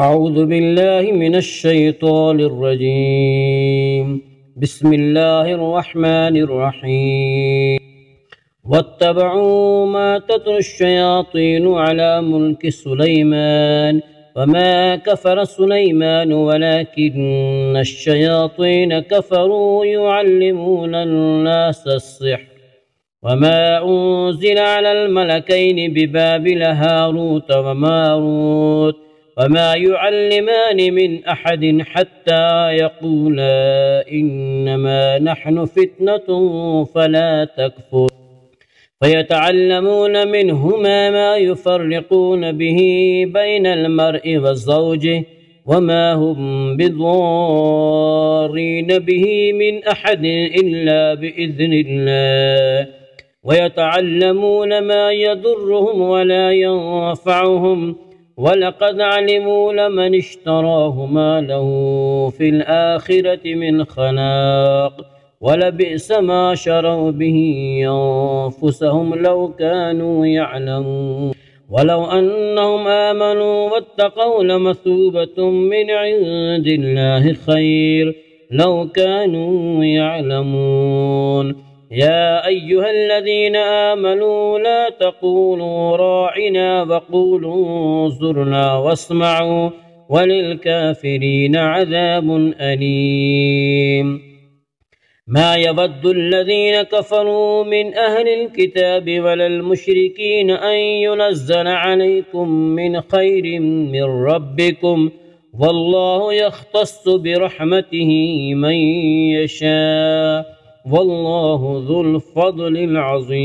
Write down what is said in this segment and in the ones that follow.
أعوذ بالله من الشيطان الرجيم. بسم الله الرحمن الرحيم. واتبعوا ما تتلو الشياطين على ملك سليمان وما كفر سليمان ولكن الشياطين كفروا يعلمون الناس السحر وما أنزل على الملكين ببابل هاروت وماروت وما يعلمان من أحد حتى يقولا إنما نحن فتنة فلا تكفر فيتعلمون منهما ما يفرقون به بين المرء وزوجه وما هم بضارين به من أحد إلا بإذن الله ويتعلمون ما يضرهم ولا ينفعهم ولقد علموا لمن اشتراه ما له في الآخرة من خلاق ولبئس ما شروا به أنفسهم لو كانوا يعلمون ولو أنهم آمنوا واتقوا لمثوبة من عند الله خير لو كانوا يعلمون يا أيها الذين آمنوا لا تقولوا راعنا وقولوا انظرنا واسمعوا وللكافرين عذاب أليم ما يود الذين كفروا من أهل الكتاب ولا المشركين أن ينزل عليكم من خير من ربكم والله يختص برحمته من يشاء والله ذو الفضل العظيم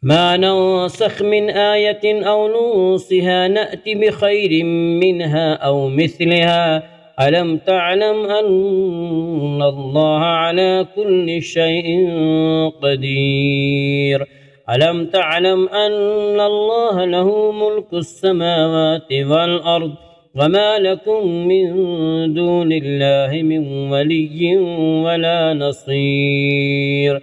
ما ننسخ من آية أو ننسها نأت بخير منها أو مثلها ألم تعلم أن الله على كل شيء قدير ألم تعلم أن الله له ملك السماوات والأرض وما لكم من دون الله من ولي ولا نصير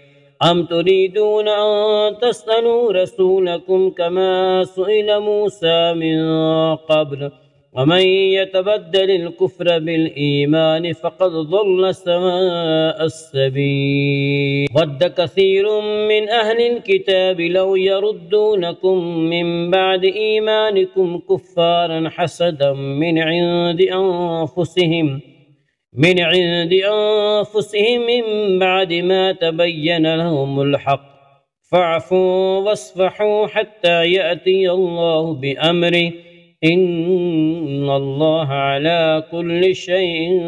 أم تريدون أن تسألوا رسولكم كما سئل موسى من قبل ومن يتبدل الكفر بالإيمان فقد ضل سواء السبيل ود كثير من أهل الكتاب لو يردونكم من بعد إيمانكم كفارا حسدا من عند أنفسهم من بعد ما تبين لهم الحق فاعفوا واصفحوا حتى يأتي الله بأمره إن الله على كل شيء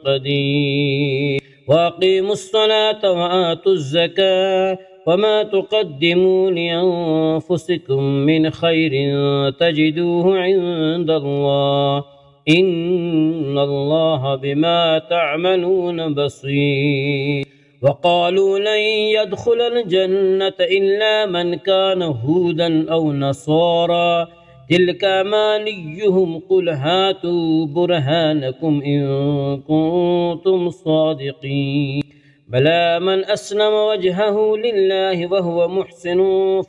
قدير وأقيموا الصلاة وآتوا الزكاة وما تقدموا لأنفسكم من خير تجدوه عند الله إن الله بما تعملون بصير وقالوا لن يدخل الجنة إلا من كان هودا أو نصارى تلك أمانيهم قل هاتوا برهانكم إن كنتم صادقين بلى من أسلم وجهه لله وهو محسن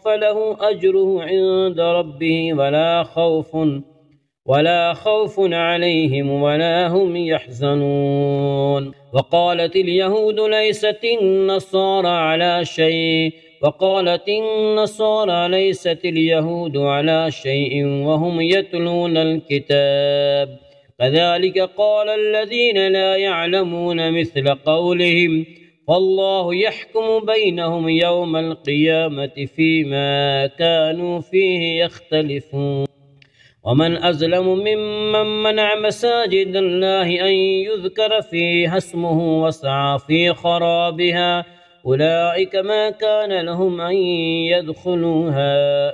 فله أجره عند ربه ولا خوف عليهم ولا هم يحزنون وقالت اليهود ليست النصارى على شيء وقالت النصارى ليست اليهود على شيء وهم يتلون الكتاب كذلك قال الذين لا يعلمون مثل قولهم فالله يحكم بينهم يوم القيامة فيما كانوا فيه يختلفون ومن أظلم ممن منع مساجد الله أن يذكر فيها اسمه وسعى في خرابها أولئك ما كان لهم أن يدخلوها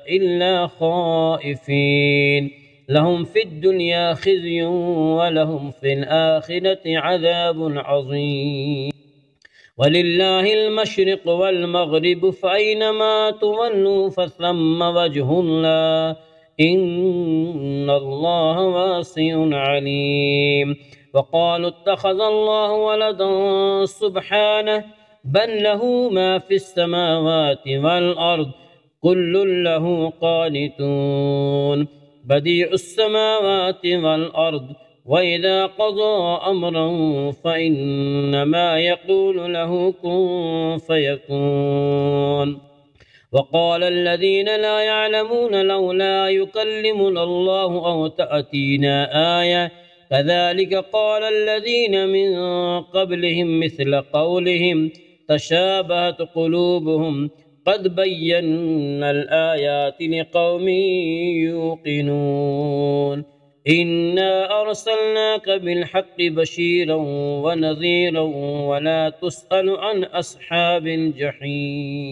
إلا خائفين لهم في الدنيا خزي ولهم في الآخرة عذاب عظيم ولله المشرق والمغرب فأينما تولوا فثم وجه الله إن الله واسع عليم وقالوا اتخذ الله ولدا سبحانه بل له ما في السماوات والأرض كل له قانتون بديع السماوات والأرض وإذا قضى أمرا فإنما يقول له كن فيكون. وقال الذين لا يعلمون لولا يكلمنا الله أو تأتينا آية كذلك قال الذين من قبلهم مثل قولهم تشابهت قلوبهم قد بينا الآيات لقوم يوقنون. إنا أرسلناك بالحق بشيرا ونذيرا ولا تسأل عن أصحاب الجحيم.